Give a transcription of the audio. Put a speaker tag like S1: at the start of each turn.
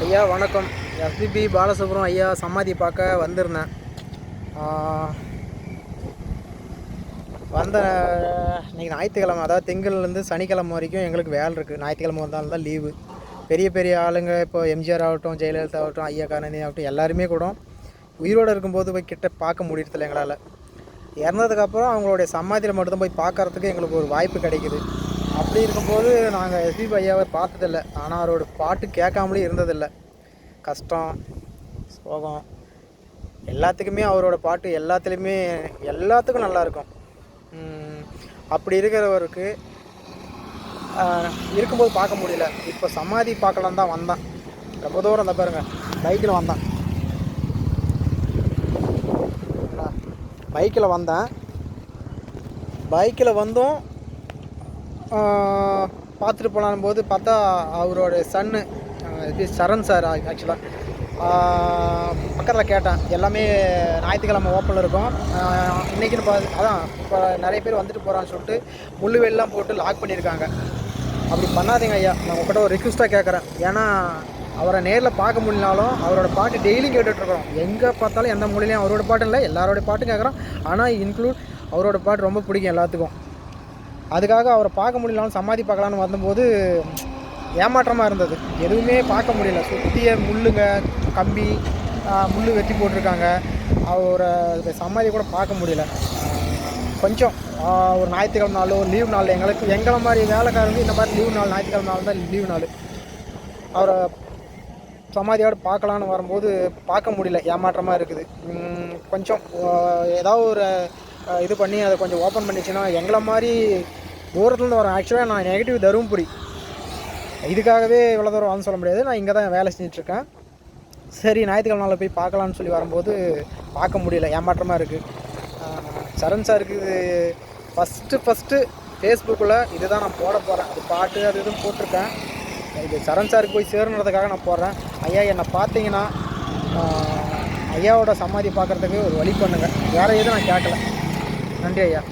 S1: ஐயா வணக்கம். எஸ்பிபி பாலசுப்ரமணியம் ஐயா சமாதி பார்க்க வந்திருந்தேன். வந்த இன்றைக்கி ஞாயிற்றுக்கிழமை, அதாவது திங்கள்லேருந்து சனிக்கிழமை வரைக்கும் எங்களுக்கு வேலை இருக்குது. ஞாயிற்றுக்கிழமை வந்தாலும் தான் லீவு. பெரிய பெரிய ஆளுங்க, இப்போ எம்ஜிஆர் ஆகட்டும், ஜெயலலிதா ஆகட்டும், ஐயா கருணாநிதி ஆகட்டும், எல்லாருமே கூட உயிரோடு இருக்கும்போது போய் கிட்ட பார்க்க முடியறதில்ல எங்களால். இறந்ததுக்கப்புறம் அவங்களுடைய சமாதியில் மட்டும்தான் போய் பார்க்குறதுக்கு எங்களுக்கு ஒரு வாய்ப்பு கிடைக்கிது. அப்படி இருக்கும்போது நாங்கள் எஸ்பிபி ஐயாவை பார்த்ததில்லை. ஆனால் அவரோட பாட்டு கேட்காமலே இருந்ததில்லை. கஷ்டம், சோகம், எல்லாத்துக்குமே அவரோட பாட்டு எல்லாத்துக்கும் நல்லாயிருக்கும். அப்படி இருக்கிறவருக்கு இருக்கும்போது பார்க்க முடியல. இப்போ சமாதி பார்க்கலாம் தான் வந்தேன். ரொம்ப தூரம் அந்த பாருங்க, பைக்கில் வந்தேன். பைக்கில் வந்தோம். பார்த்துட்டு போகலான் போது பார்த்தா அவரோட சன்னு சரண் சார். ஆக்சுவலாக பக்கத்தில் கேட்டேன். எல்லாமே ஞாயிற்றுக்கிழமை ஓப்பனில் இருக்கும். இன்றைக்கின்னு அதான் இப்போ நிறைய பேர் வந்துட்டு போகிறான்னு சொல்லிட்டு முள்ளுவெல்லாம் போட்டு லாக் பண்ணியிருக்காங்க. அப்படி பண்ணாதீங்க ஐயா, நான் உங்கள்கிட்ட ஒரு ரிக்வெஸ்ட்டாக கேட்குறேன். ஏன்னா அவரை நேரில் பார்க்க முடியலனாலும் அவரோட பாட்டு டெய்லியும் கேட்டுட்ருக்குறோம். எங்கே பார்த்தாலும் எந்த மொழிலையும் அவரோட பாட்டு இல்லை, எல்லாரோட பாட்டும் கேட்குறோம். ஆனால் இன்க்ளூட் அவரோட பாட்டு ரொம்ப பிடிக்கும் எல்லாத்துக்கும். அதுக்காக அவரை பார்க்க முடியலான்னு சமாதி பார்க்கலான்னு வந்தபோது ஏமாற்றமாக இருந்தது. எதுவுமே பார்க்க முடியல. சுற்றிய முள்ளுங்க, கம்பி, முள் வெட்டி போட்டிருக்காங்க. அவரை சமாதி கூட பார்க்க முடியல. கொஞ்சம் ஒரு ஞாயிற்றுக்கிழமை நாளோ லீவ் நாள், எங்களை மாதிரி வேலைக்காரங்க இந்த மாதிரி லீவ் நாள், ஞாயிற்றுக்கிழமை நாள் தான் லீவ் நாள். அவரை சமாதியோடு பார்க்கலான்னு வரும்போது பார்க்க முடியல. ஏமாற்றமாக இருக்குது. கொஞ்சம் ஏதாவது ஒரு இது பண்ணி அதை கொஞ்சம் ஓப்பன் பண்ணிச்சுன்னா எங்களை மாதிரி தூரத்துலேருந்து வரேன். ஆக்சுவலாக நான் நெகட்டிவ் தருமபுரி. இதுக்காகவே இவ்வளோ தூரம் வந்து சொல்ல முடியாது. நான் இங்கே தான் வேலை செஞ்சிட்ருக்கேன். சரி, ஞாயிற்றுக்கிழமை நாளில் போய் பார்க்கலான்னு சொல்லி வரும்போது பார்க்க முடியல. ஏமாற்றமாக இருக்குது. சரண் சாருக்கு இது ஃபஸ்ட்டு ஃபேஸ்புக்கில் இது தான் நான் போட போகிறேன். அது பாட்டு அது இதுவும் போட்டிருக்கேன். இது சரண் சாருக்கு போய் சேரணுன்றதுக்காக நான் போடுறேன். ஐயா, என்னை பார்த்தீங்கன்னா ஐயாவோட சமாதி பார்க்குறதுக்கு ஒரு வழி பண்ணுங்கள். வேறு எதுவும் நான் கேட்கல. நன்றி ஐயா.